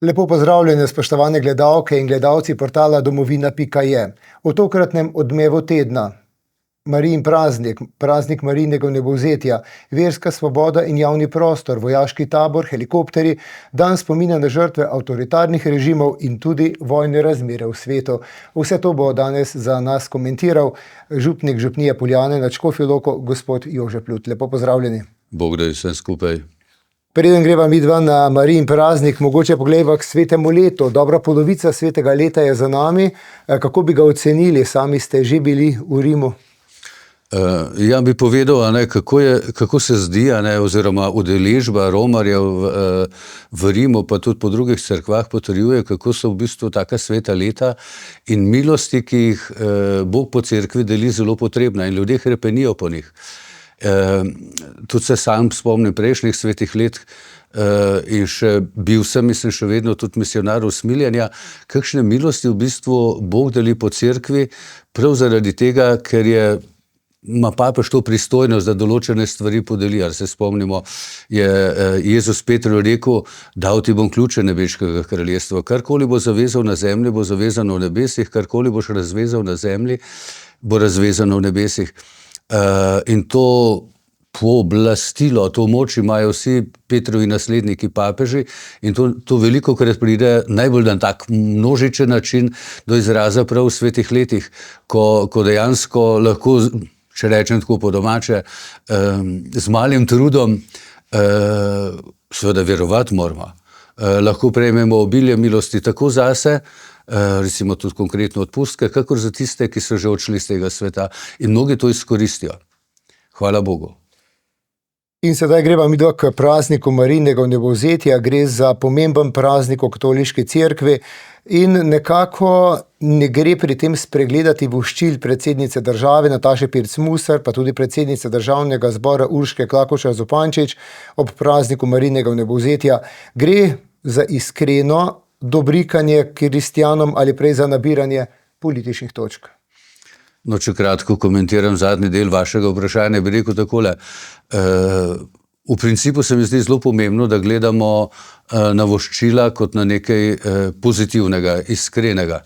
Lepo pozdravljene, spoštovane gledalke in gledalci portala domovina.je. V tokratnem odmevu tedna Marijin praznik, praznik Marijinega vnebovzetja, verska svoboda in javni prostor, vojaški tabor, helikopterji, dan spomina na žrtve avtoritarnih režimov in tudi vojne razmere v svetu. Vse to bo danes za nas komentiral župnik župnije Poljane nad Škofjo Loko, gospod Jože Plut. Lepo pozdravljeni. Bog da je vsem skupaj. Preden greva midva na Marijin praznik, mogoče pogledava k svetemu letu. Dobra polovica svetega leta je za nami. Kako bi ga ocenili? Sami ste že bili v Rimu. Ja, bi povedal, kako se zdi, oziroma udeležba romarjev v Rimu, pa tudi po drugih cerkvah potrjuje, kako so v bistvu taka sveta leta in milosti, ki jih Bog po cerkvi deli, zelo potrebna in ljudje hrepenijo po njih. Tudi se sam spomnim prejšnjih svetih let in bil sem, mislim, še vedno tudi misijonar usmiljenja, kakšne milosti v bistvu Bog deli po cerkvi, prav zaradi tega, ker ima papež to pristojnost, da določene stvari podeli. Ali se spomnimo, je Jezus Petru rekel, dal ti bom ključe nebeškega kraljestva. Karkoli bo zavezal na zemlji, bo zavezano v nebesih, karkoli boš razvezal na zemlji, bo razvezano v nebesih. In to pooblastilo, to moč imajo vsi Petrovi nasledniki papeži in to velikokrat pride najbolj na tak množičen način do izraza prav v svetih letih, ko dejansko lahko, če rečem tako po domače, z malim trudom, seveda verovati moramo, lahko prejmemo obilje milosti tako zase, recimo tudi konkretno odpustke, kakor za tiste, ki so že odšli iz tega sveta in mnogi to izkoristijo. Hvala Bogu. In sedaj greva midva k prazniku Marijinega vnebovzetja. Gre za pomemben praznik v katoliški cerkvi in nekako ne gre pri tem spregledati voščil predsednice države Nataše Pirc Musar, pa tudi predsednice Državnega zbora Urške Klakočar Zupančič ob prazniku Marijinega vnebovzetja. Gre za iskreno dobrikanje kristjanom ali prej za nabiranje političnih točk? No, če kratko komentiram zadnji del vašega vprašanja, bi rekel takole. V principu se mi zdi zelo pomembno, da gledamo na voščila kot na nekaj pozitivnega, iskrenega.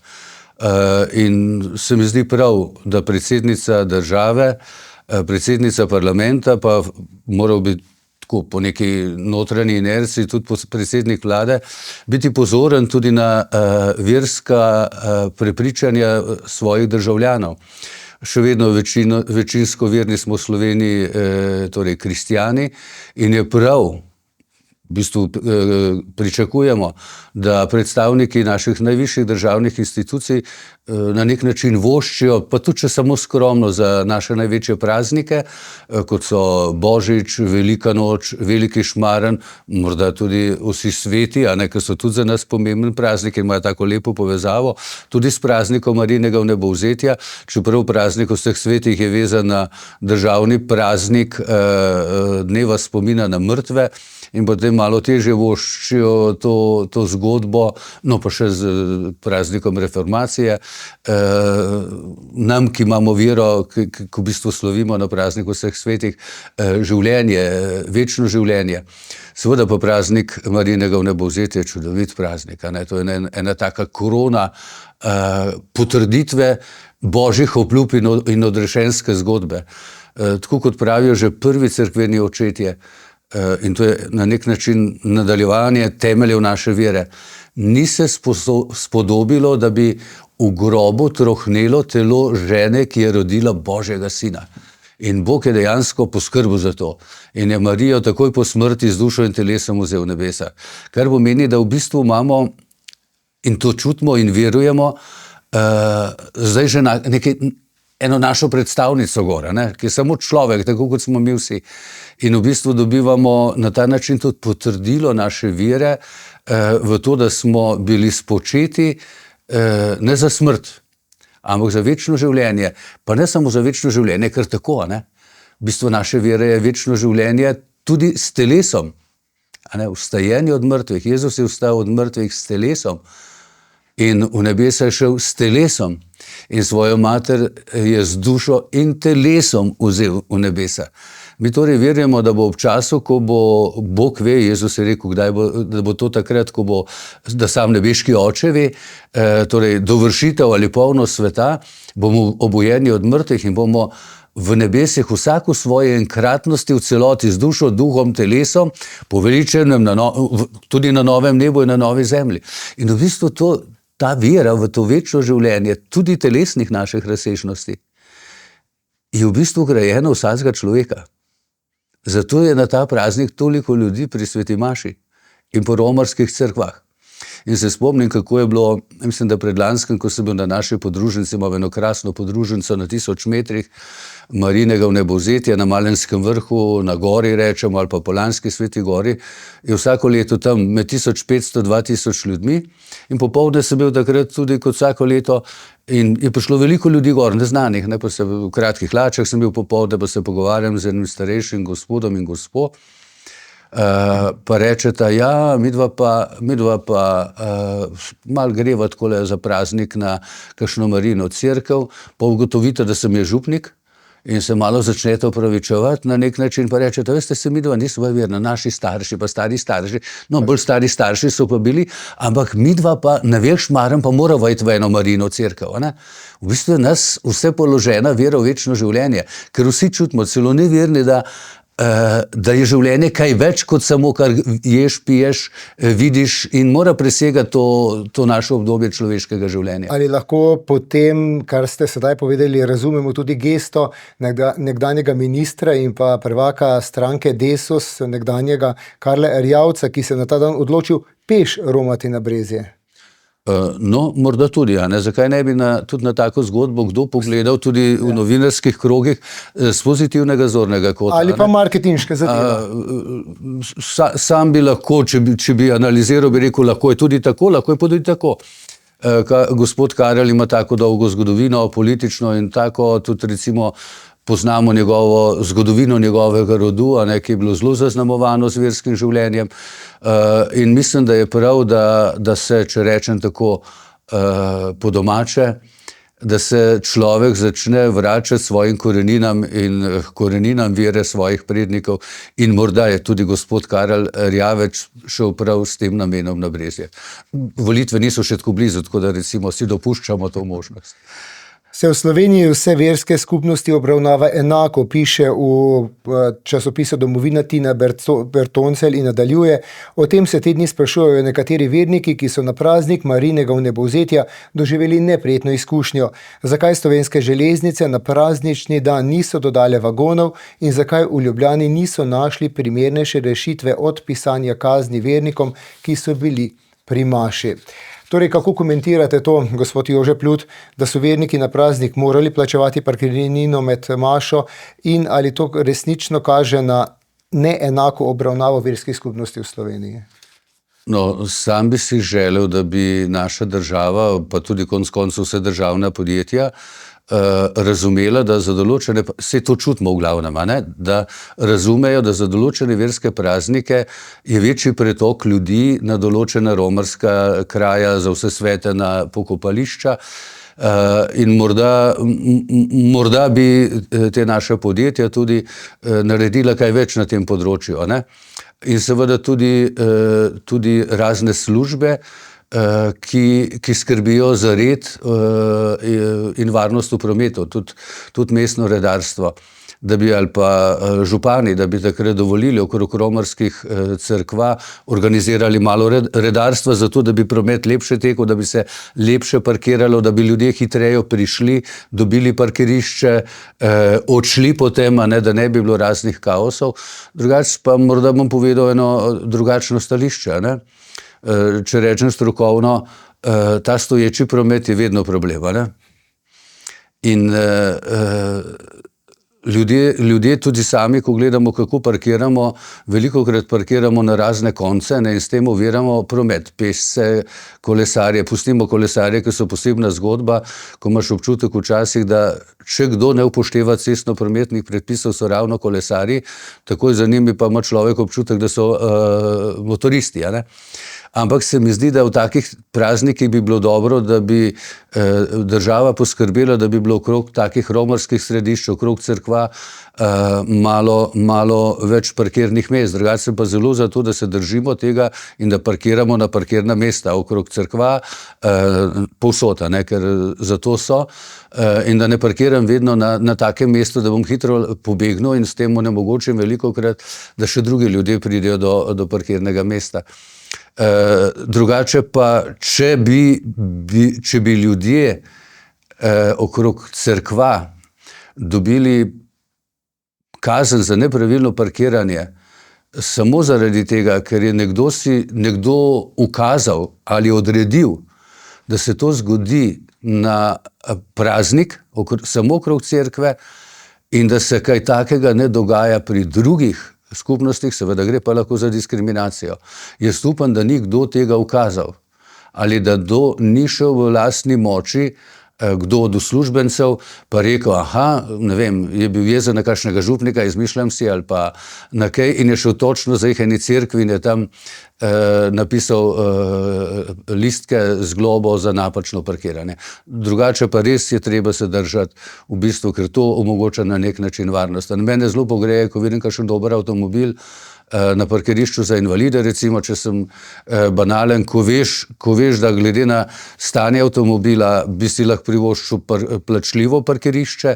In se mi zdi prav, da predsednica države, predsednica parlamenta, pa moral bi tako po neki notranji inerciji tudi predsednik vlade, biti pozoren tudi na verska prepričanja svojih državljanov. Še vedno večinsko verni smo v Sloveniji, torej kristjani, in je prav, v bistvu pričakujemo, da predstavniki naših najvišjih državnih institucij na nek način voščijo, pa tudi če samo skromno, za naše največje praznike, kot so Božič, Velika noč, Veliki šmaren, morda tudi vsi sveti, ki so tudi za nas pomemben praznik in imajo tako lepo povezavo, tudi s praznikom Marijinega vnebovzetja, čeprav praznik vseh svetih je vezan na državni praznik dneva spomina na mrtve, in potem malo težje voščijo to zgodbo, no pa še z praznikom reformacije. Nam, ki imamo vero, ki v bistvu slovimo na prazniku vseh svetih, življenje, večno življenje. Seveda pa praznik Marijinega vnebovzetja je čudovit praznik, to je ena taka korona potrditve božjih obljub in odrešenske zgodbe. Tako kot pravijo že prvi cerkveni očetje, in to je na nek način nadaljevanje temeljev naše vere. Ni se spodobilo, da bi v grobu trohnelo telo žene, ki je rodila Božjega sina. In Bog je dejansko poskrbel za to. In je Marijo takoj po smrti z dušo in telesom vzel v nebesa. Kar pomeni, da v bistvu imamo, in to čutimo in verujemo, zdaj že eno našo predstavnico gora, ki je samo človek, tako kot smo mi vsi. In v bistvu dobivamo na ta način tudi potrdilo naše vere v to, da smo bili spočeti ne za smrt, ampak za večno življenje. Pa ne samo za večno življenje, ker tako, V bistvu naše vere je večno življenje tudi s telesom. Vstajenje od mrtvih. Jezus je vstal od mrtvih s telesom. In v nebesa je šel s telesom in svojo mater je z dušo in telesom vzel v nebesa. Mi torej verjamo, da bo ob času, ko bo, Bog ve, Jezus je rekel, kdaj bo, da bo to takrat, ko bo, da sam nebeški oče ve, torej dovršitev ali polnost sveta, bomo obujeni od mrtvih in bomo v nebesih vsak v svoji enkratnosti, v celoti z dušo, duhom, telesom, poveličenem tudi na novem nebu in na novi zemlji. In v bistvu ta vera v to večno življenje, tudi telesnih naših razsežnosti, je v bistvu grajena vsakega človeka. Zato je na ta praznik toliko ljudi pri sveti maši in po romarskih cerkvah. In se spomnim, kako je bilo, mislim, da predlanskem, ko sem bil na naši podružnici, imamo eno krasno podružnico na 1000 metrih Marijinega vnebovzetja na Malenskem vrhu, na gori rečemo, ali pa Polanski sveti gori, je vsako leto tam med 1500-2000 ljudmi in popoldne sem bil takrat tudi kot vsako leto in je prišlo veliko ljudi gor, neznanih, pa se v kratkih hlačah sem bil popoldne, pa se pogovarjam z enim starejšim gospodom in gospo, pa rečeta, ja, midva pa malo greva takole za praznik na kakšno Marijino cerkev, pa ugotovite, da sem je župnik in se malo začnete opravičevati na nek način, pa rečete, veste, se midva nisva verna, naši starši, pa stari starši, no, bolj stari starši so pa bili, ampak midva pa na veš maram, pa morava iti v eno Marijino cerkev, ne? V bistvu je nas vse položena vera v večno življenje, ker vsi čutimo, celo neverni, da je življenje kaj več kot samo, kar ješ, piješ, vidiš in mora presegati to naše obdobje človeškega življenja. Ali lahko po tem, kar ste sedaj povedali, razumemo tudi gesto nekdanjega ministra in pa prvaka stranke Desus, nekdanjega Karla Erjavca, ki se na ta dan odločil peš romati na Brezje? No, morda tudi, zakaj ne bi tudi na tako zgodbo kdo pogledal tudi v novinarskih krogih z pozitivnega zornega kota. Ali pa marketinške zadeve. Sam bi lahko, če bi analiziral, bi rekel, lahko je tudi tako, lahko je pa tudi tako. Gospod Karel ima tako dolgo zgodovino, politično in tako, tudi recimo poznamo njegovo zgodovino njegovega rodu, ki je bilo zelo zaznamovano z verskim življenjem. In mislim, da je prav, da se, če rečem tako po domače, da se človek začne vračati svojim koreninam in koreninam vere svojih prednikov in morda je tudi gospod Karel Erjavec šel prav s tem namenom na Brezje. Volitve niso še tako blizu, tako da recimo si dopuščamo to možnost. Se v Sloveniji vse verske skupnosti obravnava enako, piše v časopisu Domovina Tina Bertoncelj in nadaljuje. O tem se te dni sprašujejo nekateri verniki, ki so na praznik Marijinega vnebovzetja doživeli neprijetno izkušnjo. Zakaj Slovenske železnice na praznični dan niso dodale vagonov in zakaj v Ljubljani niso našli primernejše rešitve od pisanja kazni vernikom, ki so bili pri maši. Torej, kako komentirate to, gospod Jože Plut, da so verniki na praznik morali plačevati parkirnino med mašo in ali to resnično kaže na neenako obravnavo verskih skupnosti v Sloveniji? No, sam bi si želel, da bi naša država, pa tudi konec koncev vse državna podjetja, razumela, da za določene, se to čutimo v glavnem, da razumejo, da za določene verske praznike je večji pretok ljudi na določena romarska kraja, za vse svete na pokopališča, in morda bi te naše podjetja tudi naredila kaj več na tem področju, in seveda tudi razne službe, ki skrbijo za red in varnost v prometu, tudi mestno redarstvo, da bi ali pa župani, da bi takrat dovolili okrog romarskih cerkva, organizirali malo redarstva, zato da bi promet lepše tekel, da bi se lepše parkiralo, da bi ljudje hitreje prišli, dobili parkirišče, odšli potem, da ne bi bilo raznih kaosov. Drugače pa morda bom povedal eno drugačno stališče, če rečem strokovno, ta stoječi promet je vedno problem, in ljudje tudi sami, ko gledamo, kako parkiramo, velikokrat parkiramo na razne konce in s tem oviramo promet, pešce, kolesarje, pustimo kolesarje, ki so posebna zgodba, ko imaš občutek včasih, da če kdo ne upošteva cestno-prometnih predpisov, so ravno kolesarji, takoj za njimi pa ima človek občutek, da so motoristi, ampak se mi zdi, da v takih praznikih bi bilo dobro, da bi država poskrbela, da bi bilo okrog takih romarskih središč, okrog cerkva malo več parkirnih mest. Drugače sem pa zelo za to, da se držimo tega in da parkiramo na parkirna mesta okrog cerkva, povsod, ker za to so, in da ne parkiram vedno na takem mestu, da bom hitro pobegnil in s tem onemogočim velikokrat, da še drugi ljudje pridejo do parkirnega mesta. Drugače pa, če bi ljudje okrog cerkva dobili kazen za nepravilno parkiranje samo zaradi tega, ker je nekdo ukazal ali odredil, da se to zgodi na praznik, samo okrog cerkve, in da se kaj takega ne dogaja pri drugih skupnostih, seveda gre pa lahko za diskriminacijo. Jaz upam, da ni kdo tega ukazal ali da kdo ni šel v lastni moči, kdo od uslužbencev pa rekel, ne vem, je bil jezen na kakšnega župnika, izmišljam si, ali pa na kaj, in je šel točno za eni cerkvi in je tam napisal listke z globo za napačno parkiranje. Drugače pa res je treba se držati, v bistvu, ker to omogoča na nek način varnost. Mene zelo pogreje, ko vidim kakšen dober avtomobil na parkirišču za invalide, recimo, če sem banalen, ko veš, da glede na stanje avtomobila bi si lahko privoščil plačljivo parkirišče,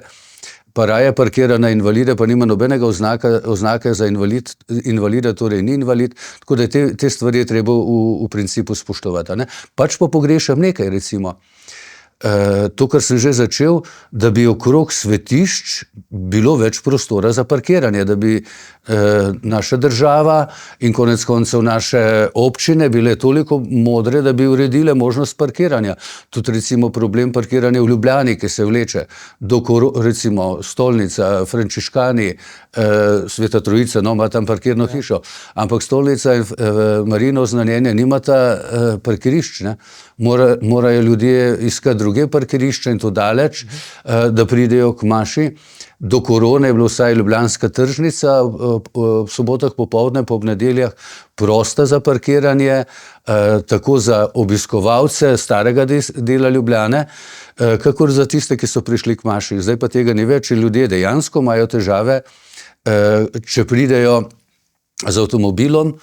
pa raje parkira na invalide, pa nima nobenega oznake za invalida, torej ni invalid, tako da te stvari je treba v principu spoštovati. Pač pa pogrešam nekaj, recimo, to, kar sem že začel, da bi okrog svetišč bilo več prostora za parkiranje, da bi naša država in konec koncev naše občine bile toliko modre, da bi uredile možnost parkiranja. Tudi recimo problem parkiranja v Ljubljani, ki se vleče, recimo Stolnica, Frančiškani, Sveta Trojica, ima tam parkirno hišo, ampak Stolnica in Marino Znamenje nimata parkirišč, morajo ljudje iskati druge parkirišča in to daleč, da pridejo k maši. Do korone je bila vsaj ljubljanska tržnica v sobotah popoldne, po nedeljah prosta za parkiranje, tako za obiskovalce starega dela Ljubljane, kakor za tiste, ki so prišli k maši. Zdaj pa tega ni več in ljudje dejansko imajo težave, če pridejo z avtomobilom,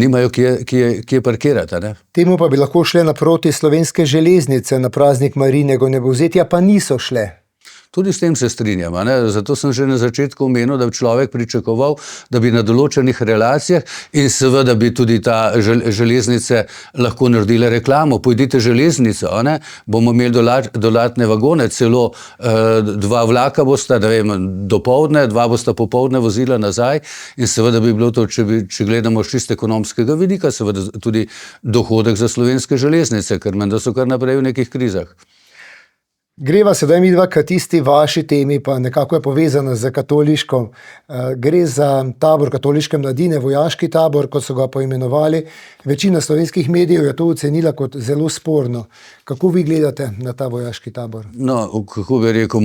nimajo kje parkirati. Temu pa bi lahko šle naproti Slovenske železnice na praznik Marijinega vnebovzetja, pa niso šle. Tudi s tem se strinjam, zato sem že na začetku omenil, da bi človek pričakoval, da bi na določenih relacijah in seveda bi tudi ta železnice lahko naredile reklamo. Pojdite železnico, bomo imeli dodatne vagone, celo 2 vlaka bosta, dopoldne, 2 bosta popoldne vozila nazaj in seveda bi bilo to, če gledamo z čist ekonomskega vidika, seveda tudi dohodek za Slovenske železnice, ker menda so kar naprej v nekih krizah. Greva sedaj midva k tisti vaši temi, pa nekako je povezana z katoliško. Gre za tabor katoliške mladine, vojaški tabor, kot so ga poimenovali. Večina slovenskih medijev je to ocenila kot zelo sporno. Kako vi gledate na ta vojaški tabor? No, kako bi rekel,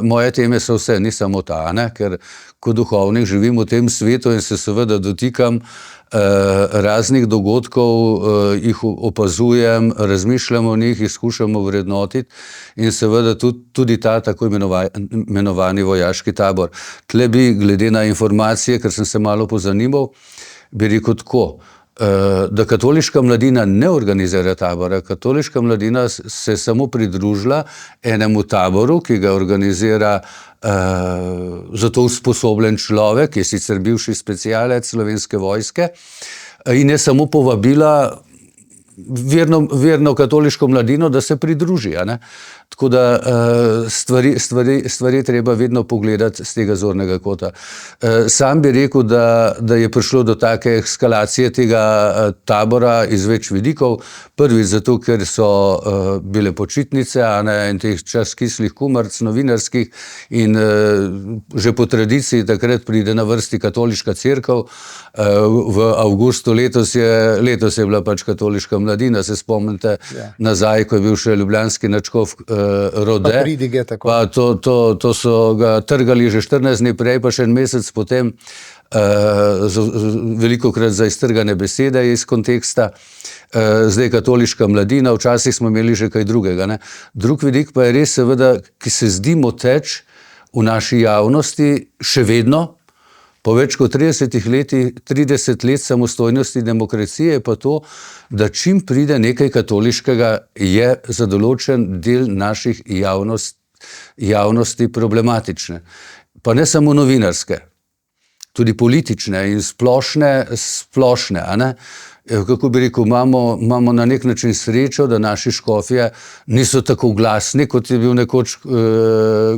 moje teme so vse, ni samo ta, ker kot duhovnik živim v tem svetu in se seveda dotikam raznih dogodkov, jih opazujem, razmišljam o njih, jih skušamo vrednotiti in seveda tudi ta tako imenovani vojaški tabor. Tle bi, glede na informacije, ker sem se malo pozanimal, bi rekel tako, da katoliška mladina ne organizira tabora. Katoliška mladina se je samo pridružila enemu taboru, ki ga organizira za to usposobljen človek, ki je sicer bivši specialec Slovenske vojske, in je samo povabila verno katoliško mladino, da se pridruži. Tako da stvari treba vedno pogledati z tega zornega kota. Sam bi rekel, da je prišlo do take eskalacije tega tabora iz več vidikov. Prvič zato, ker so bile počitnice in teh čas kislih kumaric novinarskih in že po tradiciji takrat pride na vrsti katoliška cerkev. V avgustu letos je bila pač katoliška mladina, se spomnite nazaj, ko je bil še ljubljanski nadškof Rode. Pa pridige, tako. Pa to so ga trgali že 14 dni prej, pa še en mesec potem, velikokrat za iztrgane besede iz konteksta. Zdaj katoliška mladina, včasih smo imeli že kaj drugega. Ne. Drug vidik pa je res seveda, ki se zdi moteč v naši javnosti še vedno, po več kot 30 let samostojnosti demokracije, pa to, da čim pride nekaj katoliškega, je za določen del naših javnosti problematične. Pa ne samo novinarske, tudi politične in splošne, a ne? Kako bi rekel, imamo na nek način srečo, da naši škofje niso tako glasni, kot je bil nekoč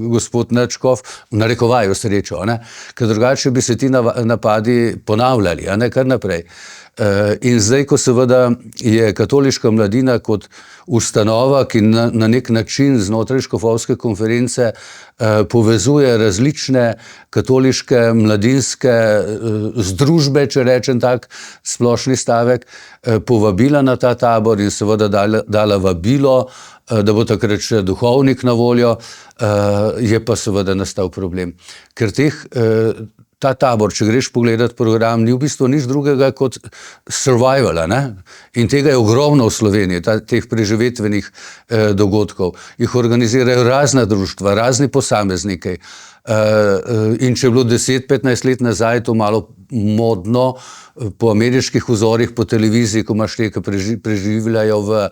gospod nadškof, v narekovaju srečo, a ne? Ker drugače bi se ti napadi ponavljali, a ne, kar naprej. In zdaj, ko seveda je katoliška mladina kot ustanova, ki na nek način znotraj škofovske konference povezuje različne katoliške mladinske združbe, če rečem tak splošni stavek, povabila na ta tabor in seveda dala vabilo, da bo takrat še duhovnik na voljo, je pa seveda nastal problem. Ker ta tabor, če greš pogledat program, ni v bistvu nič drugega kot survival, ne? In tega je ogromno v Sloveniji, teh preživetvenih dogodkov. Jih organizirajo razna društva, razni posamezniki. In če je bilo 10-15 let nazaj to malo modno, po ameriških vzorih, po televiziji, ko imaš te, ki preživljajo v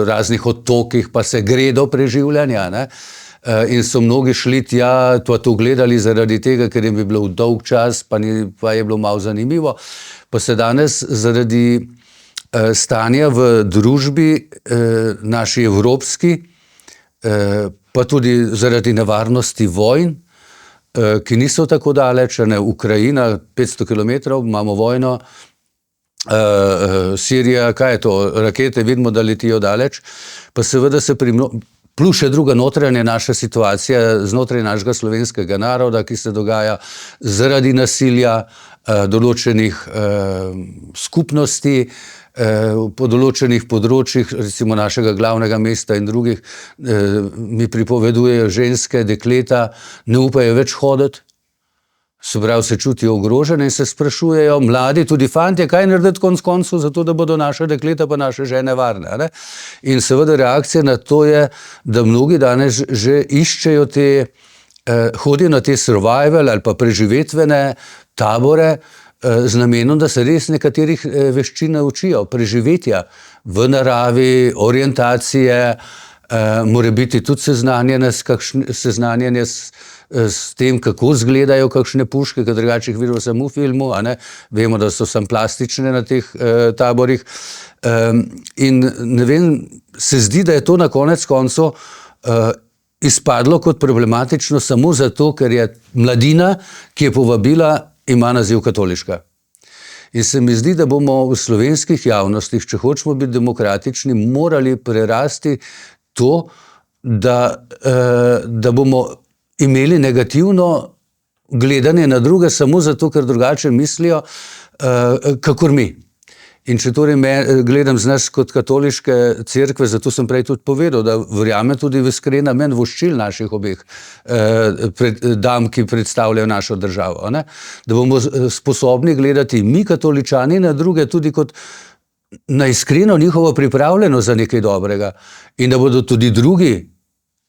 raznih otokih, pa se gredo preživljanja, ne? In so mnogi šli tja, pa to gledali zaradi tega, ker jim je bilo dolg čas, pa je bilo malo zanimivo. Pa se danes zaradi stanja v družbi naši evropski, pa tudi zaradi nevarnosti vojn, ki niso tako daleč, ne, Ukrajina, 500 kilometrov, imamo vojno, Sirija, kaj je to, rakete vidimo, da letijo daleč, pa seveda se plus še druga notranja naša situacija znotraj našega slovenskega naroda, ki se dogaja zaradi nasilja določenih skupnosti, po določenih področjih, recimo našega glavnega mesta in drugih, mi pripovedujejo ženske, dekleta, ne upajo več hoditi, se pravi, se čutijo ogrožene in se sprašujejo, mladi, tudi fantje, kaj narediti konec koncev, zato da bodo naše dekleta pa naše žene varne, ne? In seveda reakcija na to je, da mnogi danes že iščejo hodijo na te survival ali pa preživetvene tabore, z namenom, da se res nekaterih veščin naučijo, preživetja v naravi, orientacije, morebiti tudi seznanjanje s tem, kako izgledajo kakšne puške, ker drugače jih vidimo samo v filmu, a ne? Vemo, da so samo plastične na teh taborih. In ne vem, se zdi, da je to na konec koncev izpadlo kot problematično samo zato, ker je mladina, ki je povabila, ima naziv katoliška. In se mi zdi, da bomo v slovenskih javnostih, če hočemo biti demokratični, morali prerasti to, da bomo imeli negativno gledanje na druge samo zato, ker drugače mislijo, kakor mi. In če torej gledam z nas kot katoliške cerkve, zato sem prej tudi povedal, da verjamem tudi v iskren namen voščil naših obeh dam, ki predstavljajo našo državo, ne? Da bomo sposobni gledati mi katoličani na druge tudi kot na iskreno njihovo pripravljenost za nekaj dobrega in da bodo tudi drugi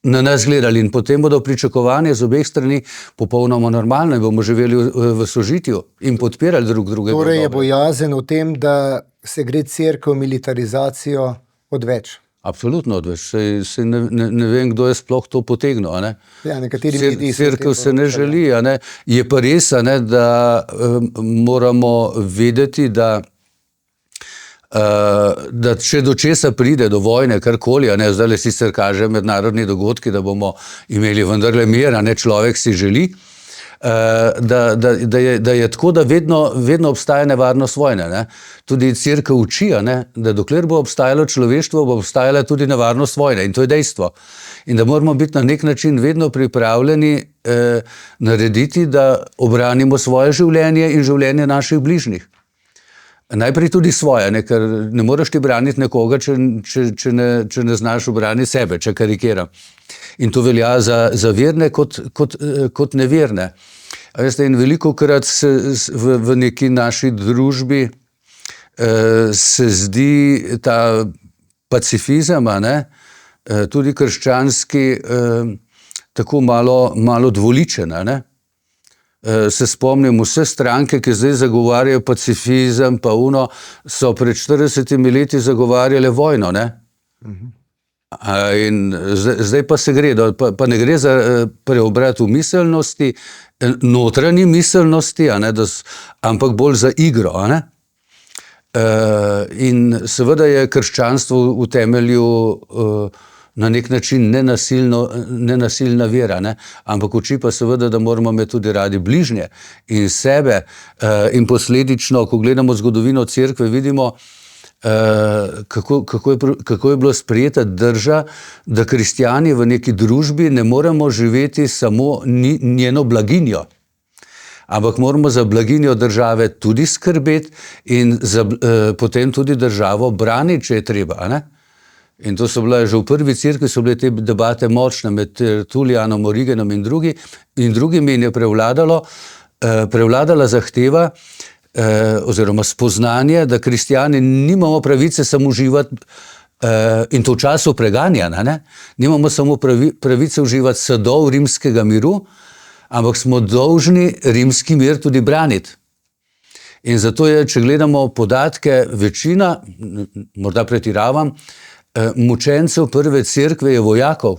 na nas gledali in potem bodo pričakovanja z obeh strani popolnoma normalno in bomo živeli v sožitju in podpirali drug drugega. Torej je bojazen v tem, da se gre cerkev militarizacijo odveč. Absolutno odveč. Saj ne vem, kdo je sploh to potegnil, a ne? Ja, nekateri mediji cerkev se ne želi, a ne? Je pa res, a ne, da moramo vedeti, da če do česa pride, do vojne, karkoli, a ne, zdaj sicer kaže mednarodni dogodki, da bomo imeli vendarle mir, a ne, človek si želi, da je tako, da vedno obstaja nevarnost vojne, ne. Tudi cerkev uči, a ne, da dokler bo obstajalo človeštvo, bo obstajala tudi nevarnost vojne in to je dejstvo. In da moramo biti na nek način vedno pripravljeni narediti, da obranimo svoje življenje in življenje naših bližnjih. Najprej tudi svoje, ne, ker ne moreš ti braniti nekoga, če ne znaš obraniti sebe, če karikiram. In to velja za verne kot neverne. Veste, in velikokrat se v neki naši družbi se zdi ta pacifizem, tudi krščanski, tako malo dvoličen, ne? Se spomnim, vse stranke, ki zdaj zagovarjajo pacifizem, pa so pred 40 leti zagovarjale vojno, ne? In zdaj pa se gre, pa ne gre za preobrat v miselnosti, notranji miselnosti, ampak bolj za igro, ne? In seveda je krščanstvo v temelju na nek način nenasilna vera, ne? Ampak uči pa seveda, da moramo imeti tudi radi bližnje in sebe, in posledično, ko gledamo zgodovino cerkve, vidimo, kako je bilo sprejeta drža, da kristjani v neki družbi ne moremo živeti samo njeno blaginjo, ampak moramo za blaginjo države tudi skrbeti in potem tudi državo braniti, če je treba, ne? In to so bile že v prvi cerkvi, so bile te debate močne med Tertulijanom, Origenom in drugimi, in je prevladala zahteva oziroma spoznanje, da kristjani nimamo pravice samo uživati, in to v času preganjanja, ne? Nimamo samo pravice uživati sadov rimskega miru, ampak smo dolžni rimski mir tudi braniti. In zato je, če gledamo podatke, večina, morda pretiravam, mučencev prve cerkve je vojakov.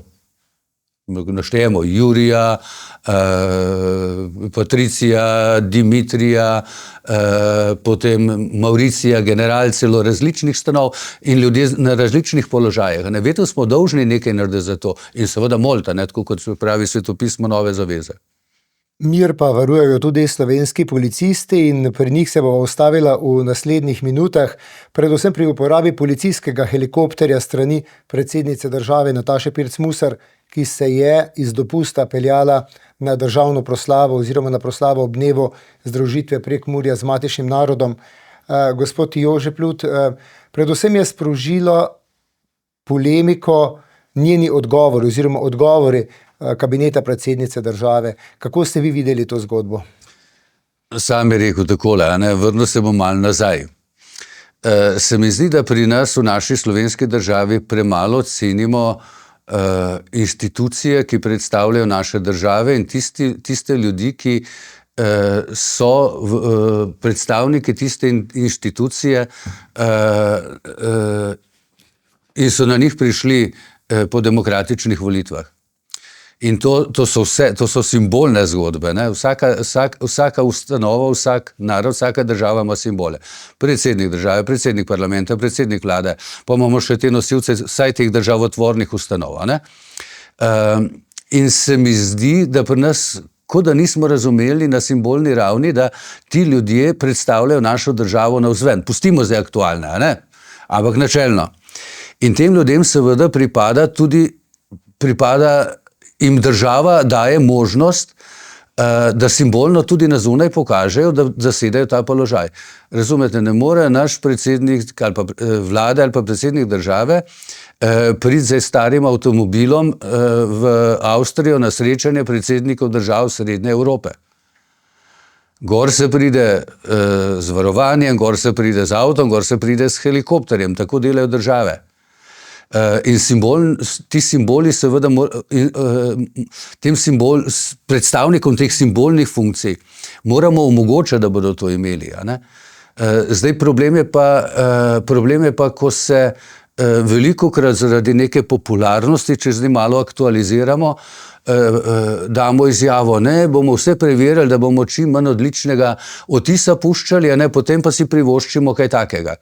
Naštejemo Jurija, Patricija, Dimitrija, potem Mauricija, general celo različnih stanov in ljudje na različnih položajih. Vedno smo dolžni nekaj narediti za to in seveda moliti, tako kot pravi svetopismo Nove zaveze. Mir pa varujejo tudi slovenski policisti in pri njih se bo ustavila v naslednjih minutah, predvsem pri uporabi policijskega helikopterja strani predsednice države Nataše Pirc Musar, ki se je iz dopusta peljala na državno proslavo oziroma na proslavo ob dnevu združitve Prekmurja z matičnim narodom. Gospod Jože Plut, predvsem je sprožilo polemiko njeni odgovori oziroma odgovori kabineta predsednice države. Kako ste vi videli to zgodbo? Sam je rekel takole, vrnil se bom malo nazaj. Se mi zdi, da pri nas v naši slovenski državi premalo cenimo institucije, ki predstavljajo naše države in tiste ljudi, ki so predstavniki tiste institucije in so na njih prišli po demokratičnih volitvah. In to so simbolne zgodbe, ne? Vsaka ustanova, vsak narod, vsaka država ima simbole. Predsednik države, predsednik parlamenta, predsednik vlade, pa imamo še te nosilce vsaj teh državotvornih ustanov, ne? In se mi zdi, da pri nas, kot da nismo razumeli na simbolni ravni, da ti ljudje predstavljajo našo državo navzven. Pustimo zdaj aktualne, ne? Ampak načelno. In tem ljudem seveda pripada jim država daje možnost, da simbolno tudi na zunaj pokažejo, da zasedajo ta položaj. Razumete, ne more naš predsednik ali pa vlada ali pa predsednik države priti z starim avtomobilom v Avstrijo na srečanje predsednikov držav Srednje Evrope. Gor se pride z varovanjem, gor se pride z avtom, gor se pride s helikopterjem, tako delajo države. In ti simboli seveda, predstavnikom teh simbolnih funkcij moramo omogočiti, da bodo to imeli. Zdaj problem je pa, ko se velikokrat zaradi neke popularnosti, če zdaj malo aktualiziramo, damo izjavo, ne, bomo vse preverjali, da bomo čim manj odličnega odtisa puščali, potem pa si privoščimo kaj takega.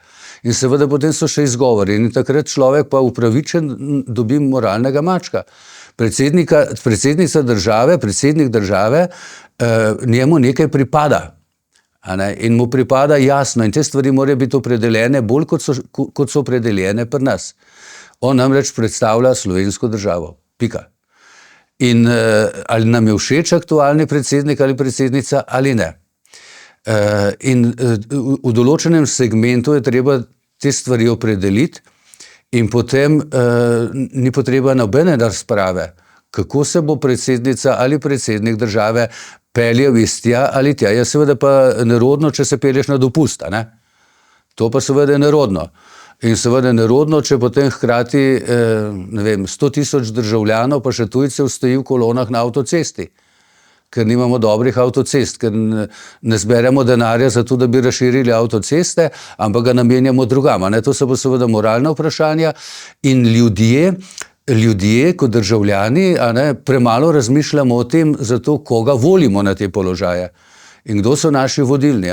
In seveda potem so še izgovori in takrat človek pa upravičen dobi moralnega mačka. Predsednica države, predsednik države, njemu nekaj pripada. In mu pripada jasno in te stvari morajo biti opredeljene bolj kot so opredeljene pri nas. On namreč predstavlja slovensko državo. Pika. In ali nam je všeč aktualni predsednik ali predsednica ali ne. V določenem segmentu je treba te stvari opredeliti in potem ni potreba nobene razprave, kako se bo predsednica ali predsednik države peljal iz tja ali tja. Je seveda pa nerodno, če se pelješ na dopust, ne? To pa seveda je nerodno. In seveda nerodno, če potem hkrati, 100 000 državljanov pa še tujcev stoji v kolonah na avtocesti, ker nimamo dobrih avtocest, ker ne zberemo denarja za to, da bi razširili avtoceste, ampak ga namenjamo drugam. To so pa seveda moralna vprašanja in ljudje kot državljani, premalo razmišljamo o tem, zato koga volimo na te položaje. In kdo so naši vodilni,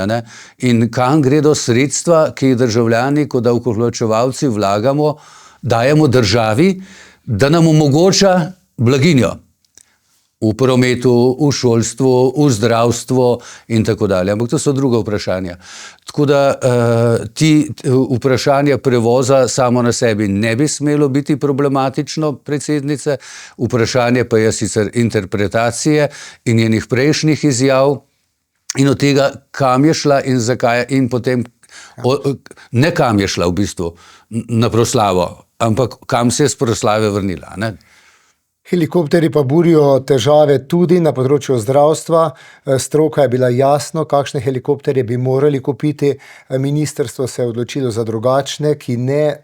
in kam gredo sredstva, ki jih državljani kot davkoplačevalci vlagamo, dajemo državi, da nam omogoča blaginjo. V prometu, v šolstvu, v zdravstvu in tako dalje. Ampak to so druga vprašanja. Tako da ti vprašanja prevoza samo na sebi ne bi smelo biti problematično predsednice, vprašanje pa je sicer interpretacije in njenih prejšnjih izjav in od tega, kam je šla in zakaj in potem, ne kam je šla v bistvu na proslavo, ampak kam se je s proslave vrnila, ne? Helikopterji pa burijo težave tudi na področju zdravstva. Stroka je bila jasno, kakšne helikopterje bi morali kupiti. Ministrstvo se je odločilo za drugačne, ki ne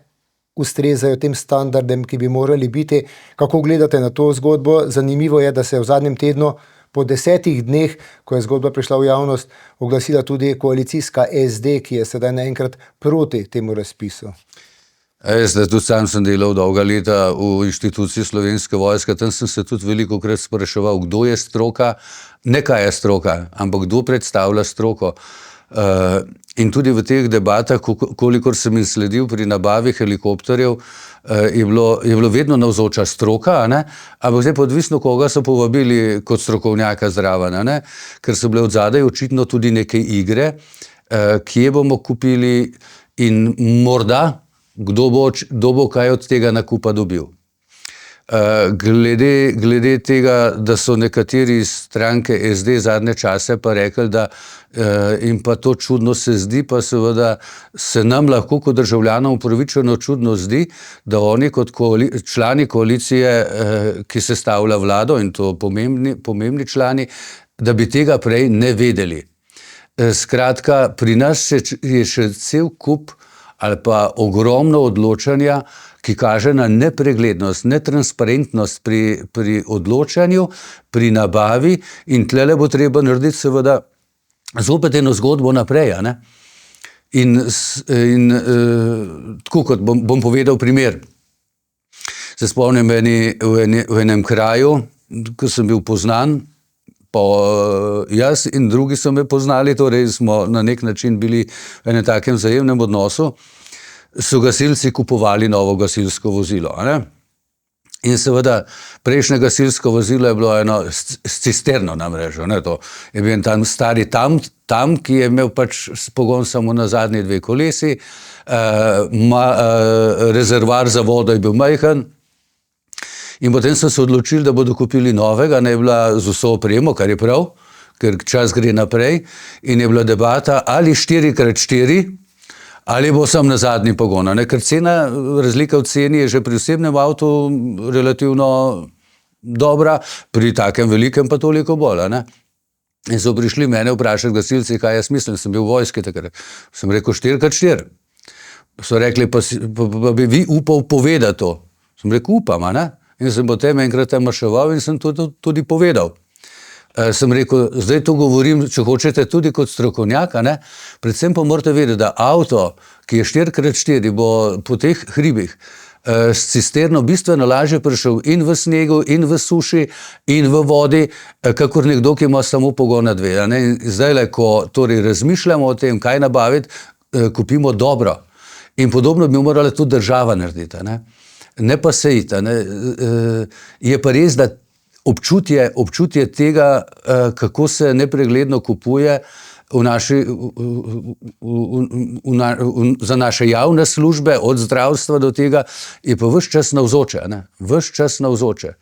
ustrezajo tem standardem, ki bi morali biti. Kako gledate na to zgodbo? Zanimivo je, da se je v zadnjem tednu po 10 dneh, ko je zgodba prišla v javnost, oglasila tudi koalicijska SD, ki je sedaj naenkrat proti temu razpisu. Tudi sam sem delal dolga leta v inštituciji Slovenske vojske, tam sem se tudi velikokrat spraševal, kdo je stroka, ne kaj je stroka, ampak kdo predstavlja stroko. In tudi v teh debatah, kolikor sem jim sledil pri nabavi helikopterjev, je bilo vedno navzoča stroka, ampak zdaj pa odvisno, koga so povabili kot strokovnjaka zraven, ker so bile odzadaj očitno tudi neke igre, kje bomo kupili in morda kdo bo kaj od tega nakupa dobil. Glede tega, da so nekateri iz stranke SD zadnje čase pa rekli, da in pa to čudno se zdi, pa seveda se nam lahko kot državljanom upravičeno čudno zdi, da oni kot člani koalicije, ki sestavlja vlado in to pomembni člani, da bi tega prej ne vedeli. Skratka, pri nas je še cel kup ali pa ogromno odločanja, ki kaže na nepreglednost, netransparentnost pri odločanju, pri nabavi in tlele bo treba narediti seveda zopet eno zgodbo naprej. In tako kot bom povedal primer. Se spomnim v enem kraju, ko sem bil poznan, pa jaz in drugi so me poznali, torej smo na nek način bili v enem takem vzajemnem odnosu, so gasilci kupovali novo gasilsko vozilo. In seveda prejšnje gasilsko vozilo je bilo eno s cisterno namreč. To je bil tam stari tam, ki je imel pač pogon samo na zadnji 2 kolesi, rezervoar za vodo je bil majhen. In potem so se odločili, da bodo kupili novega, ne je bila z vso opremo, kar je prav, ker čas gre naprej in je bila debata ali 4x4 ali bo sam na zadnji pogon. Ker razlika v ceni je že pri osebnem avtu relativno dobra, pri takem velikem pa toliko bolj. In so prišli mene vprašati gasilci, kaj jaz mislim, sem bil v vojski takrat. Sem rekel 4x4. So rekli, pa bi vi upal povedati to. Sem rekel, upam, in sem potem enkrat tam marševal in sem tudi povedal. Sem rekel, zdaj to govorim, če hočete, tudi kot strokovnjak, predvsem pa morate vedeti, da avto, ki je 4x4, bo po teh hribih s cisterno bistveno lažje prišel in v snegu, in v suši, in v vodi, kakor nekdo, ki ima samo pogon na 2. In zdaj, ko torej razmišljamo o tem, kaj nabaviti, kupimo dobro. In podobno bi morala tudi država narediti. Ne pa se iti. Je pa res, da občutje tega, kako se nepregledno kupuje za naše javne službe, od zdravstva do tega, je pa ves čas navzoče. Ves čas navzoče.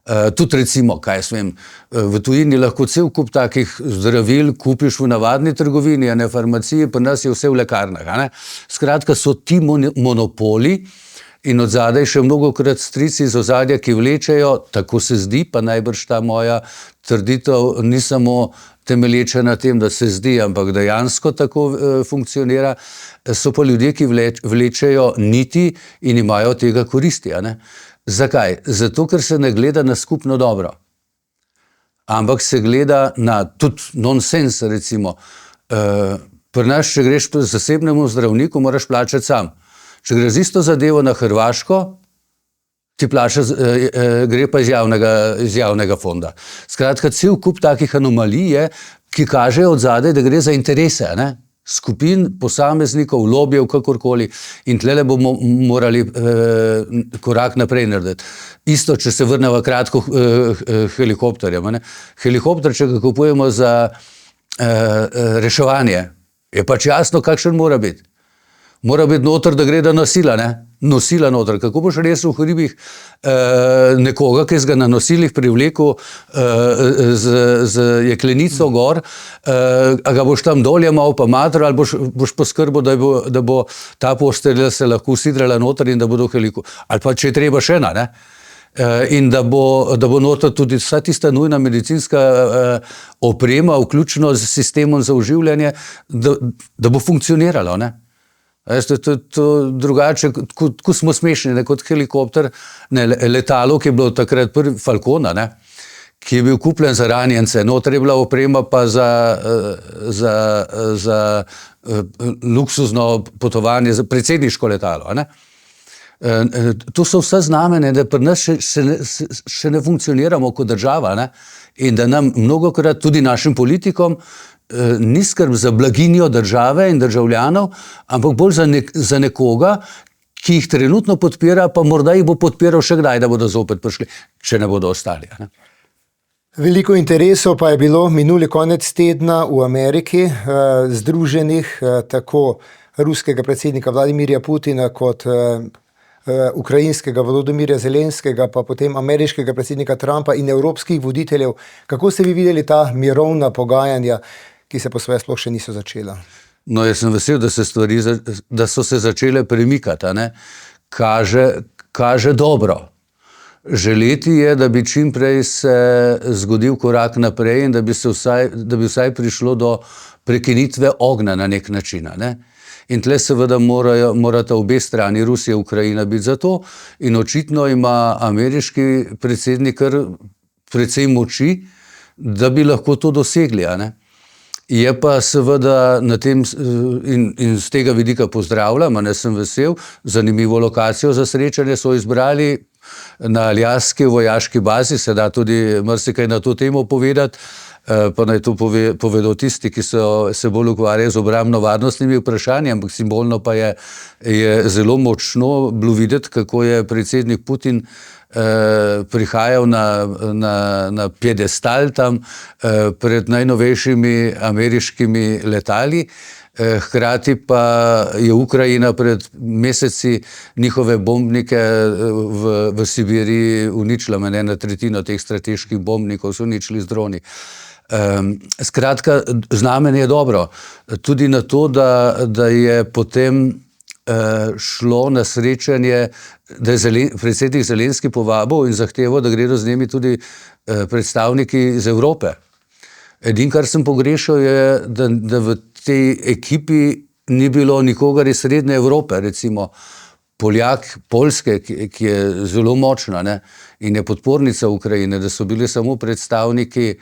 Tudi recimo, kaj jaz vem, v tujini lahko cel kup takih zdravil kupiš v navadni trgovini, a ne farmaciji, pa nas je vse v lekarnah, a ne. Skratka, so ti monopoli in od zadaj še mnogokrat strici iz ozadja, ki vlečejo, tako se zdi, pa najbrž ta moja trditev ni samo temelječa na tem, da se zdi, ampak dejansko tako funkcionira, so pa ljudje, ki vlečejo niti in imajo od tega koristi, a ne. Zakaj? Zato, ker se ne gleda na skupno dobro. Ampak se gleda na tudi nonsens, recimo. Pri nas, če greš k zasebnemu zdravniku, moraš plačati sam. Če greš isto zadevo na Hrvaško, ti plača, gre pa iz javnega fonda. Skratka, cel kup takih anomalij je, ki kažejo od zadaj, da gre za interese, ne? Skupin, posameznikov, lobijev, kakorkoli, in tlele bomo morali korak naprej narediti. Isto, če se vrnemo kratko helikopterjem, ne? Helikopter, če ga kupujemo za reševanje, je pač jasno, kakšen mora biti. Mora biti noter, da gre da nosila, ne? Nosila noter. Kako boš res v hribih nekoga, ki je ga na nosilih privlekel z jeklenico gor, a ga boš tam dol jemal pa mater, ali boš poskrbel, da bo ta postelja se lahko usidrala noter in da bodo ali pa če je treba še ena, ne? In da bo noter tudi vsa tista nujna medicinska oprema, vključno z sistemom za oživljanje, da bo funkcioniralo, ne? To drugače, ko smo smešni, ne, kot helikopter, ne, letalo, ki je bilo takrat prvi Falcona, ne, ki je bil kupljen za ranjence, noter je bila oprema pa za luksuzno potovanje, za predsedniško letalo, ne. To so vse znamenja, da pri nas še ne funkcioniramo kot država, ne, in da nam mnogokrat, tudi našim politikom, ni skrb za blaginjo države in državljanov, ampak bolj za nekoga, ki jih trenutno podpira, pa morda jih bo podpiral še kdaj, da bodo zopet prišli, če ne bodo ostali, ne? Veliko interesov pa je bilo minuli konec tedna v Ameriki, združenih, tako ruskega predsednika Vladimirja Putina kot ukrajinskega Volodymyrja Zelenskega, pa potem ameriškega predsednika Trumpa in evropskih voditeljev. Kako ste vi videli ta mirovna pogajanja, ki se po svoje sploh še niso začela? No, jaz sem vesel, da so se začele premikati, a ne. Kaže dobro. Želeti je, da bi čim prej se zgodil korak naprej in da bi vsaj prišlo do prekinitve ognja na nek način, a ne. In tle seveda morata obe strani, Rusija in Ukrajina, biti za to, in očitno ima ameriški predsednik kar precej moči, da bi lahko to dosegli, a ne. Je pa seveda na tem, in z tega vidika pozdravljam, a ne, sem vesel, zanimivo lokacijo za srečanje so izbrali na aljaski vojaški bazi, se da tudi marsikaj na to temo povedati, pa naj to povedo tisti, ki se bolj ukvarjajo z obrambno-varnostnimi vprašanji, ampak simbolno pa je zelo močno bilo videti, kako je predsednik Putin prihajal na piedestal tam pred najnovejšimi ameriškimi letali, hkrati pa je Ukrajina pred meseci njihove bombnike v Sibiriji uničila, ena tretjina teh strateških bombnikov so uničili z droni. Skratka, znamenje je dobro. Tudi na to, da je potem šlo na srečanje, da je predsednik Zelenski povabil in zahteval, da gredo z njimi tudi predstavniki iz Evrope. Edino, kar sem pogrešal, je, da v tej ekipi ni bilo nikogar iz Srednje Evrope, recimo Poljske, ki je zelo močna, ne, in je podpornica Ukrajine, da so bili samo predstavniki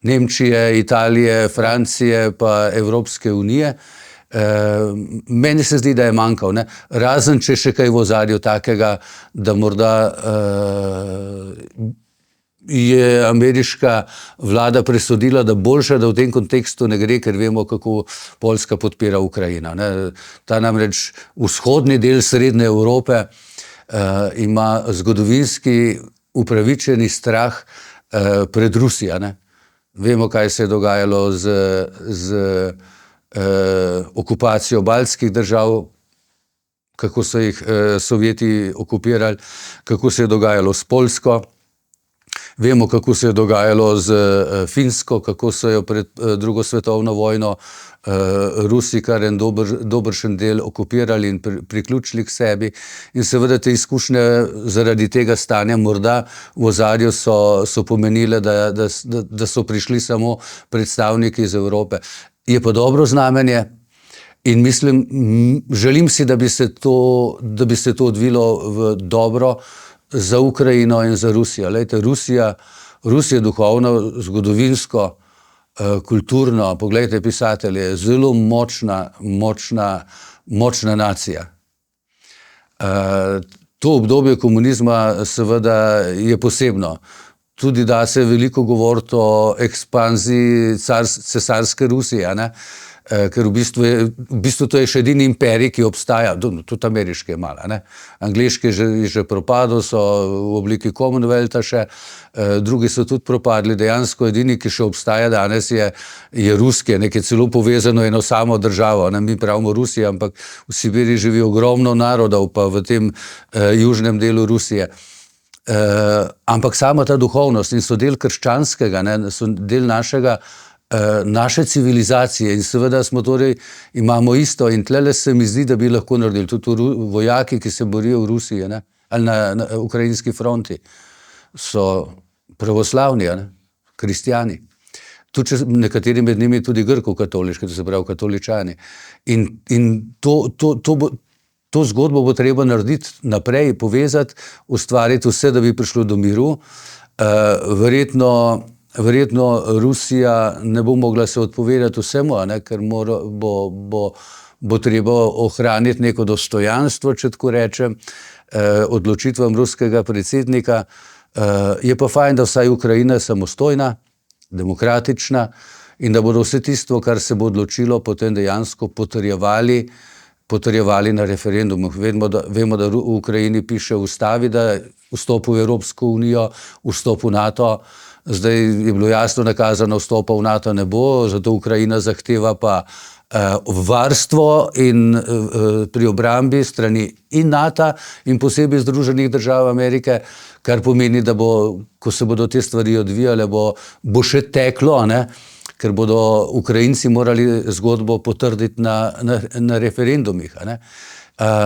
Nemčije, Italije, Francije pa Evropske unije. Meni se zdi, da je manjkal, ne? Razen če še kaj v ozadju takega, da morda je ameriška vlada presodila, da boljše, da v tem kontekstu ne gre, ker vemo, kako Poljska podpira Ukrajina, ne? Ta namreč vzhodni del Srednje Evrope ima zgodovinski upravičeni strah pred Rusijo, ne? Vemo, kaj se je dogajalo z okupacijo baltskih držav, kako so jih Sovjeti okupirali, kako se je dogajalo s Poljsko. Vemo, kako se je dogajalo z Finsko, kako so jo pred drugo svetovno vojno Rusi kar en dobršen del okupirali in priključili k sebi. In seveda te izkušnje zaradi tega stanja morda v ozadju so pomenile, da so prišli samo predstavniki iz Evrope. Je pa dobro znamenje in mislim, želim si, da bi se to odvilo v dobro za Ukrajino in za Rusijo. Lejte, Rusija duhovno, zgodovinsko, kulturno, poglejte pisatelje, zelo močna nacija. To obdobje komunizma seveda je posebno. Tudi da se veliko govoriti o ekspanziji cesarske Rusije, ne? Ker v bistvu to je še edini imperij, ki obstaja, tudi ameriški je malo, ne? Angleški je že propadel, so v obliki Commonwealtha še, drugi so tudi propadli, dejansko edini, ki še obstaja danes je ruski, nekaj celo povezano eno samo državo, ne? Mi pravimo Rusija, ampak v Sibiriji živi ogromno narodov, pa v tem južnem delu Rusije. Ampak sama ta duhovnost in so del krščanskega, ne? So del naše civilizacije in seveda smo torej, imamo isto in tlele se mi zdi, da bi lahko naredili tudi vojaki, ki se borijo v Rusiji, ne? Ali na ukrajinski fronti, so pravoslavni, ne? Kristjani. Tudi nekateri med njimi tudi grko-katoliški, to se pravi katoličani. In to zgodbo bo treba narediti naprej, povezati, ustvariti vse, da bi prišlo do miru. Verjetno Rusija ne bo mogla se odpovedati vsemu, ne, ker bo treba ohraniti neko dostojanstvo, če tako rečem, odločitvam ruskega predsednika. Je pa fajn, da vsaj Ukrajina je samostojna, demokratična in da bodo vse tisto, kar se bo odločilo, potem dejansko potrjevali na referendumu. Vemo, da v Ukrajini piše v ustavi, da vstop v Evropsko unijo, vstop v NATO. Zdaj je bilo jasno nakazano, vstopa v NATO ne bo, zato Ukrajina zahteva pa varstvo in pri obrambi strani in NATO in posebej Združenih držav Amerike, kar pomeni, da bo, ko se bodo te stvari odvijale, bo še teklo, ne? Ker bodo Ukrajinci morali zgodbo potrditi na referendumih. Ne?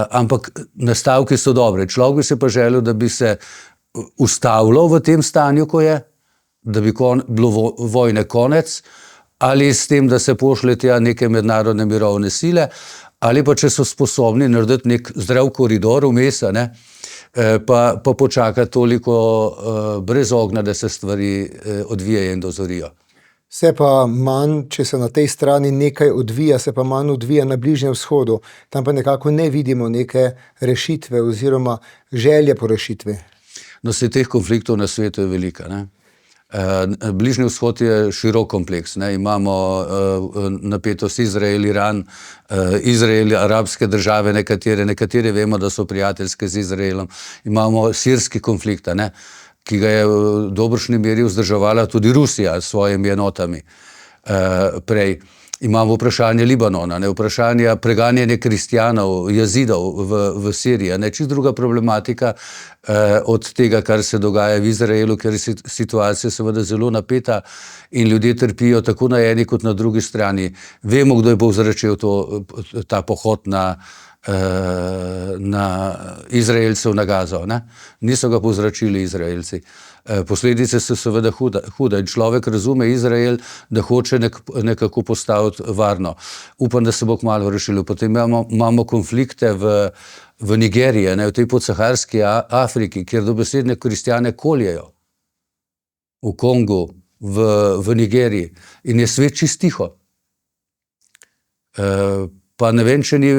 Ampak nastavki so dobre. Človek bi se pa želel, da bi se ustavilo v tem stanju, ko je, da bi bilo vojne konec, ali s tem, da se pošlje tja neke mednarodne mirovne sile, ali pa če so sposobni narediti nek zdrav koridor vmes, pa počakati toliko brez ognja, da se stvari odvijajo in dozorijo. Se pa manj, če se na tej strani nekaj odvija, se pa manj odvija na Bližnjem vzhodu. Tam pa nekako ne vidimo neke rešitve oziroma želje po rešitvi. No, se teh konfliktov na svetu je velika, ne? Bližnji vzhod je širok kompleks, ne? Imamo napetost Izrael-Iran, Izrael, arabske države, nekatere vemo, da so prijateljske z Izraelom. Imamo sirski konflikt, ne? Ki ga je v dobršni meri vzdrževala tudi Rusija s svojimi enotami prej. Imamo vprašanje Libanona, ne? Vprašanje preganjanja kristjanov, jazidov v Siriji, ne? Čisto druga problematika od tega, kar se dogaja v Izraelu, ker je situacija seveda zelo napeta in ljudje trpijo tako na eni kot na drugi strani. Vemo, kdo je povzročil ta pohod na Izraelcev na Gazo, ne? Niso ga povzročili Izraelci. Posledice so seveda hude in človek razume Izrael, da hoče nekako postaviti varno. Upam, da se bo kmalu rešilo. Potem imamo konflikte v Nigeriji, ne? V tej podsaharski Afriki, kjer dobesedne kristjane koljejo. V Kongu, v Nigeriji. In je svet čist tiho. Pa ne vem, če ni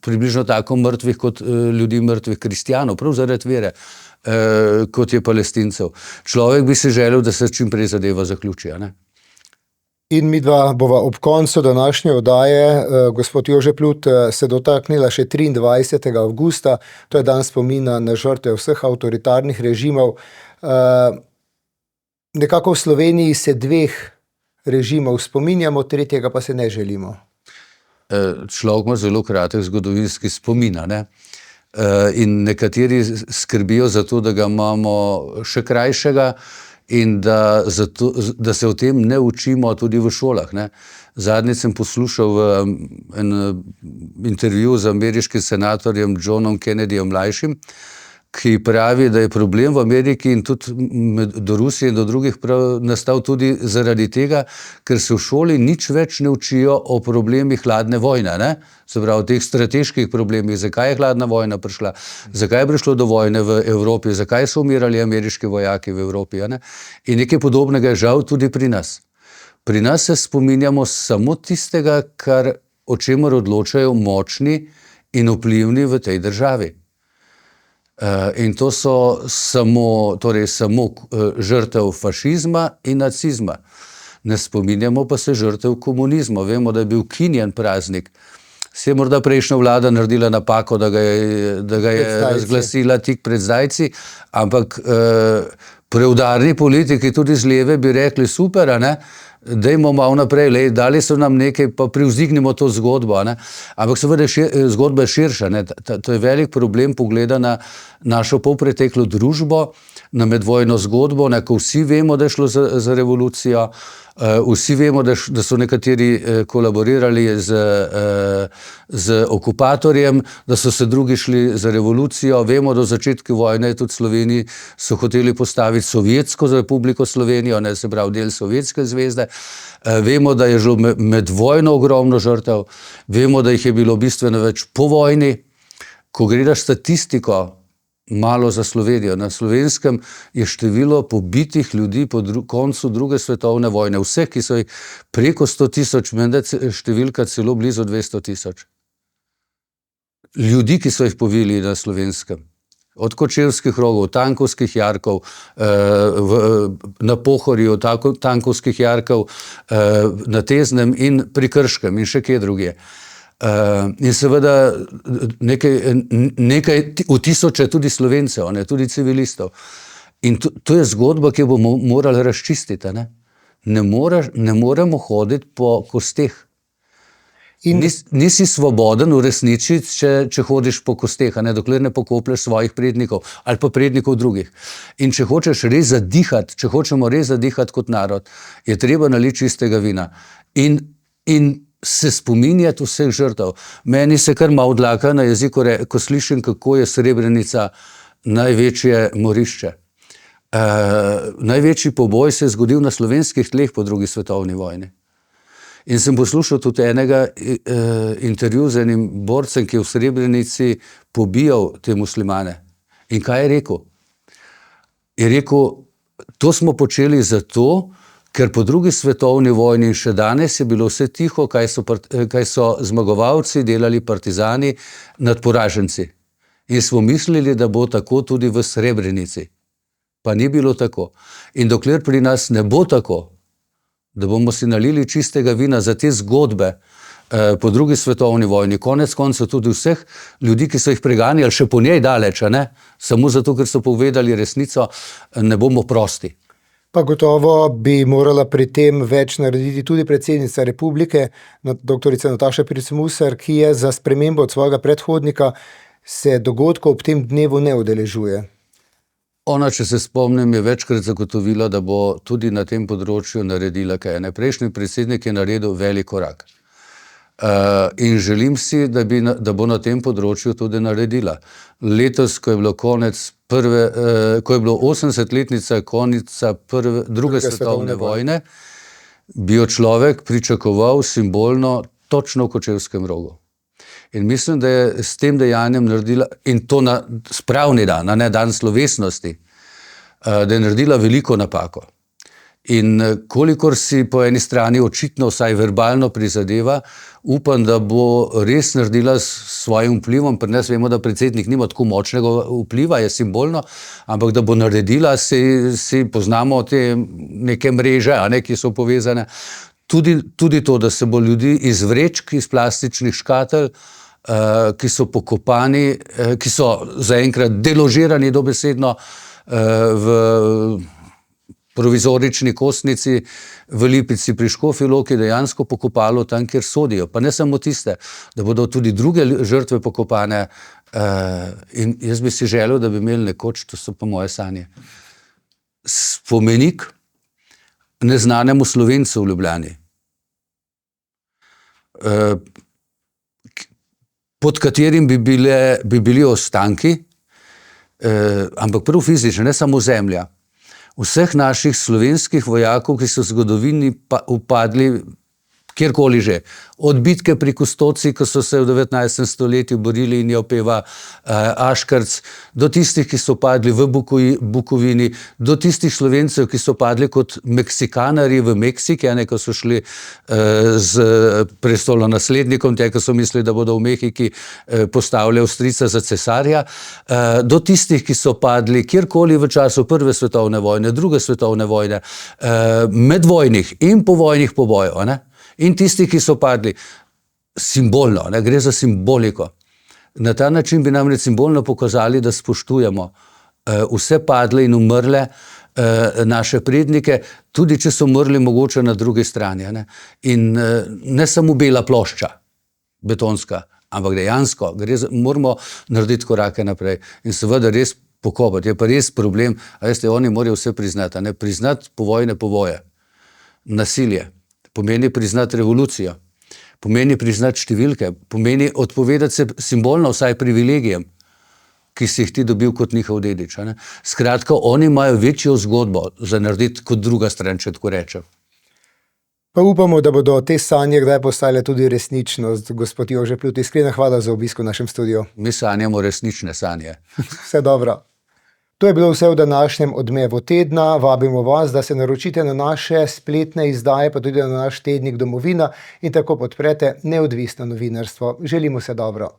približno tako mrtvih kot ljudi mrtvih kristjanov, prav zaradi vere, kot je Palestincev. Človek bi si želel, da se čim prej zadeva zaključi, ne? In midva bova ob koncu današnje oddaje, gospod Jože Plut, se dotaknila še 23. avgusta, to je dan spomina na žrtve vseh avtoritarnih režimov. Nekako v Sloveniji se dveh režimov spominjamo, tretjega pa se ne želimo. človek ima zelo kratek zgodovinski spomin, ne. In nekateri skrbijo za to, da ga imamo še krajšega in da se o tem ne učimo tudi v šolah, ne. Zadnjič sem poslušal v en intervju z ameriškim senatorjem Johnom Kennedyjem mlajšim, ki pravi, da je problem v Ameriki in tudi do Rusije in do drugih nastal tudi zaradi tega, ker se v šoli nič več ne učijo o problemih hladne vojne, ne? Se pravi, o teh strateških problemih, zakaj je hladna vojna prišla, zakaj je prišlo do vojne v Evropi, zakaj so umirali ameriški vojaki v Evropi, ne? In nekaj podobnega je žal tudi pri nas. Pri nas se spominjamo samo tistega, o čemer odločajo močni in vplivni v tej državi. In to so samo žrtev fašizma in nacizma. Ne spominjamo pa se žrtev komunizma. Vemo, da je bil ukinjen praznik. Se je morda prejšnja vlada naredila napako, da ga je razglasila tik pred zdajci, ampak preudarni politiki tudi z leve bi rekli super, a ne? Dajmo malo naprej, dali so nam nekaj, pa privzdignimo to zgodbo, ne? Ampak seveda zgodba je širša, ne? To je velik problem pogleda na našo polpreteklo družbo, na medvojno zgodbo, ne? Ko vsi vemo, da je šlo za revolucijo, vsi vemo, da so nekateri kolaborirali z okupatorjem, da so se drugi šli za revolucijo, vemo, da v začetku vojne tudi Sloveniji so hoteli postaviti Sovjetsko republiko Slovenijo, ne, se pravi del Sovjetske zvezde, vemo, da je šlo med vojno ogromno žrtev, vemo, da jih je bilo bistveno več po vojni. Ko gledaš statistiko malo za Slovenijo, na Slovenskem je število pobitih ljudi po koncu druge svetovne vojne, vseh, ki so jih preko 100 000, menda številka celo blizu 200 000. Ljudi, ki so jih pobili na Slovenskem. Od Kočevskih rogov, Tankovskih jarkov, na Pohorju, Tankovskih jarkov, na Teznem in pri Krškem in še kje drugje. In seveda nekaj v tisoče tudi Slovencev, ne, tudi civilistov. In to je zgodba, ki jo bomo morali razčistiti, ne. Ne moremo hoditi po kosteh. Nisi svoboden v resnici, če hodiš po kosteh, ne, dokler ne pokoplješ svojih prednikov ali pa prednikov drugih. In če hočeš res zadihati, če hočemo res zadihati kot narod, je treba naliti čistega vina. In se spominjati vseh žrtev. Meni se kar malo dlaka na jeziku, ko slišim, kako je Srebrenica največje morišče. Največji poboj se je zgodil na slovenskih tleh po drugi svetovni vojni. In sem poslušal tudi enega intervju z enim borcem, ki je v Srebrenici pobijal te muslimane. In kaj je rekel? Je rekel, to smo počeli zato, ker po drugi svetovni vojni in še danes je bilo vse tiho, kaj so zmagovalci delali partizani nad poraženci. In smo mislili, da bo tako tudi v Srebrenici. Pa ni bilo tako. In dokler pri nas ne bo tako, da bomo si nalili čistega vina za te zgodbe po drugi svetovni vojni, konec koncev tudi vseh ljudi, ki so jih preganjali še po njej daleč, ne? Samo zato, ker so povedali resnico, ne bomo prosti. Pa gotovo bi morala pri tem več narediti tudi predsednica republike, doktorica Nataša Pirc Musar, ki je za spremembo od svojega predhodnika se dogodkov ob tem dnevu ne udeležuje. Ona, če se spomnim, je večkrat zagotovila, da bo tudi na tem področju naredila kaj. Prejšnji predsednik je naredil velik korak. In želim si, da bo na tem področju tudi naredila. Letos, ko je bilo ko je bilo 80-letnica konca druge svetovne vojne, bi jo človek pričakoval simbolno točno v Kočevskem rogu. In mislim, da je s tem dejanjem naredila, in to na spravni dan, ne dan slovesnosti, da je naredila veliko napako. In kolikor si po eni strani očitno vsaj verbalno prizadeva, upam, da bo res naredila s svojim vplivom, pri nas vemo, da predsednik nima tako močnega vpliva, je simbolno, ampak da bo naredila, si poznamo te neke mreže, ki so povezane, tudi to, da se bo ljudi iz vrečk, iz plastičnih škatel, ki so pokopani, ki so zaenkrat deložirani dobesedno v provizorični kostnici v Lipici pri Škofji Loki dejansko pokopalo tam, kjer sodijo. Pa ne samo tiste, da bodo tudi druge žrtve pokopane. In jaz bi si želel, da bi imeli nekoč, to so pa moje sanje, spomenik neznanemu Slovencu v Ljubljani, pod katerim bi bili ostanki, ampak prav fizično, ne samo zemlja, vseh naših slovenskih vojakov, ki so v zgodovini upadli kjerkoli že. Od bitke pri Kustoci, ko so se v 19. stoletju borili in jo opeva Aškarc, do tistih, ki so padli v Bukovini, do tistih Slovencev, ki so padli kot Meksikanarji v Meksiki, ko so šli z prestolonaslednikom, ko so mislili, da bodo v Mehiki postavili Avstrijca za cesarja, do tistih, ki so padli kjerkoli v času Prve svetovne vojne, Druge svetovne vojne, medvojnih in povojnih pobojev, in tisti, ki so padli simbolno, gre za simboliko. Na ta način bi namreč simbolno pokazali, da spoštujemo vse padle in umrle naše prednike, tudi če so umrli mogoče na drugi strani. In ne samo bela plošča, betonska, ampak dejansko moramo narediti korake naprej. In seveda res pokopati. Je pa res problem, oni morajo vse priznati. Priznati povojne poboje, nasilje. Pomeni priznati revolucijo, pomeni priznati številke, pomeni odpovedati se simbolno vsaj privilegijem, ki si jih ti dobil kot njihov dedič. Skratka, oni imajo večjo zgodbo za narediti kot druga stran, če tako rečem. Pa upamo, da bodo te sanje kdaj postale tudi resničnost. Gospod Jože Plut, iskrena hvala za obisk v našem studiu. Mi sanjamo resnične sanje. Vse dobro. To je bilo vse v današnjem Odmevu tedna. Vabimo vas, da se naročite na naše spletne izdaje, pa tudi na naš tednik Domovina in tako podprete neodvisno novinarstvo. Želimo se dobro.